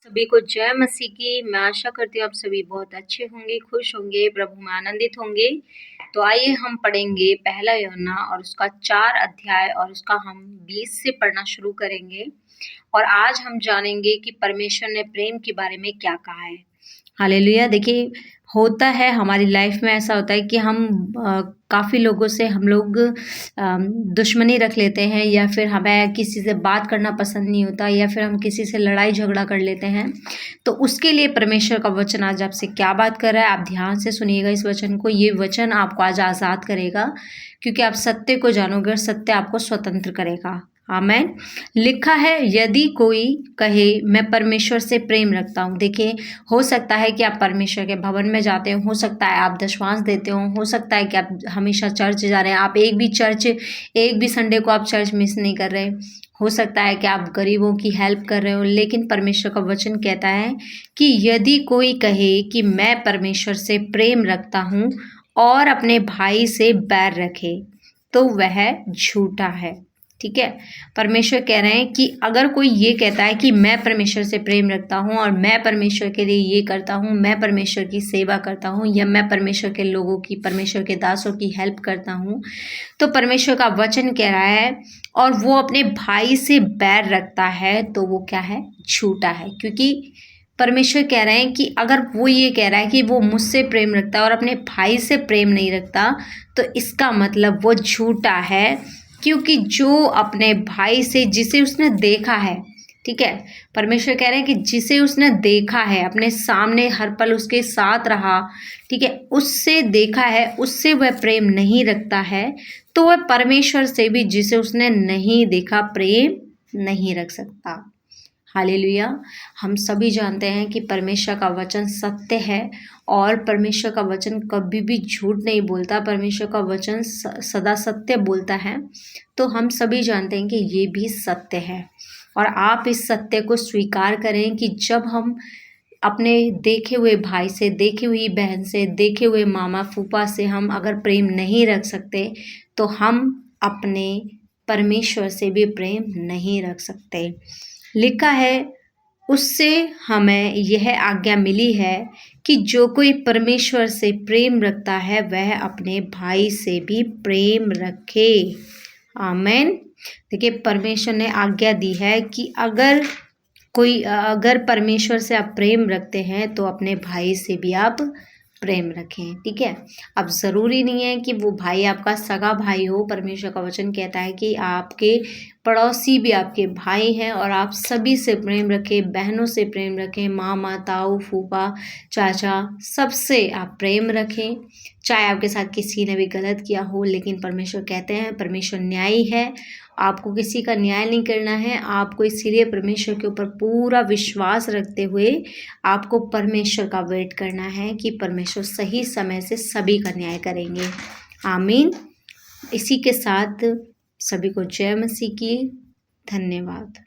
सभी को जय मसीह की। मैं आशा करती हूँ आप सभी बहुत अच्छे होंगे, खुश होंगे, प्रभु में आनंदित होंगे। तो आइए हम पढ़ेंगे पहला यूहन्ना और उसका 4 अध्याय और उसका हम 20 से पढ़ना शुरू करेंगे। और आज हम जानेंगे कि परमेश्वर ने प्रेम के बारे में क्या कहा है। हालेलुया। देखिए, होता है हमारी लाइफ में, ऐसा होता है कि हम काफ़ी लोगों से हम लोग दुश्मनी रख लेते हैं, या फिर हमें किसी से बात करना पसंद नहीं होता, या फिर हम किसी से लड़ाई झगड़ा कर लेते हैं। तो उसके लिए परमेश्वर का वचन आज आपसे क्या बात कर रहा है, आप ध्यान से सुनिएगा इस वचन को। ये वचन आपको आज आज़ाद करेगा, क्योंकि आप सत्य को जानोगे और सत्य आपको स्वतंत्र करेगा। आमेन। लिखा है, यदि कोई कहे मैं परमेश्वर से प्रेम रखता हूँ। देखिए, हो सकता है कि आप परमेश्वर के भवन में जाते हो सकता है आप दशमांश देते हो सकता है कि आप हमेशा चर्च जा रहे हैं, आप एक भी संडे को आप चर्च मिस नहीं कर रहे, हो सकता है कि आप गरीबों की हेल्प कर रहे हो। लेकिन परमेश्वर का वचन कहता है कि यदि कोई कहे कि मैं परमेश्वर से प्रेम रखता हूँ और अपने भाई से बैर रखे, तो वह झूठा है। ठीक है, परमेश्वर कह रहे हैं कि अगर कोई ये कहता है कि मैं परमेश्वर से प्रेम रखता हूँ और मैं परमेश्वर के लिए ये करता हूँ, मैं परमेश्वर की सेवा करता हूँ, या मैं परमेश्वर के लोगों की, परमेश्वर के दासों की हेल्प करता हूँ, तो परमेश्वर का वचन कह रहा है और वो अपने भाई से बैर रखता है, तो वो क्या है? झूठा है। क्योंकि परमेश्वर कह रहे हैं कि अगर वो ये कह रहा है कि वो मुझसे प्रेम रखता है और अपने भाई से प्रेम नहीं रखता, तो इसका मतलब वो झूठा है। क्योंकि जो अपने भाई से, जिसे उसने देखा है, ठीक है, परमेश्वर कह रहे हैं कि जिसे उसने देखा है, अपने सामने हर पल उसके साथ रहा, ठीक है, उससे देखा है, उससे वह प्रेम नहीं रखता है, तो वह परमेश्वर से भी, जिसे उसने नहीं देखा, प्रेम नहीं रख सकता। हालेलुया। हम सभी जानते हैं कि परमेश्वर का वचन सत्य है और परमेश्वर का वचन कभी भी झूठ नहीं बोलता, परमेश्वर का वचन सदा सत्य बोलता है। तो हम सभी जानते हैं कि ये भी सत्य है, और आप इस सत्य को स्वीकार करें कि जब हम अपने देखे हुए भाई से, देखी हुई बहन से, देखे हुए मामा फूफा से हम अगर प्रेम नहीं रख सकते, तो हम अपने परमेश्वर से भी प्रेम नहीं रख सकते। लिखा है, उससे हमें यह आज्ञा मिली है कि जो कोई परमेश्वर से प्रेम रखता है वह अपने भाई से भी प्रेम रखे। आमेन। देखिए, परमेश्वर ने आज्ञा दी है कि अगर परमेश्वर से आप प्रेम रखते हैं तो अपने भाई से भी आप प्रेम रखें। ठीक है, अब ज़रूरी नहीं है कि वो भाई आपका सगा भाई हो। परमेश्वर का वचन कहता है कि आपके पड़ोसी भी आपके भाई हैं, और आप सभी से प्रेम रखें, बहनों से प्रेम रखें, मामा, ताऊ, फूफा, चाचा, सबसे आप प्रेम रखें, चाहे आपके साथ किसी ने भी गलत किया हो। लेकिन परमेश्वर कहते हैं, परमेश्वर न्यायी है, आपको किसी का न्याय नहीं करना है। आपको इसीलिए परमेश्वर के ऊपर पूरा विश्वास रखते हुए आपको परमेश्वर का वेट करना है कि परमेश्वर सही समय से सभी का न्याय करेंगे। आमीन। इसी के साथ सभी को जय मसीह की। धन्यवाद।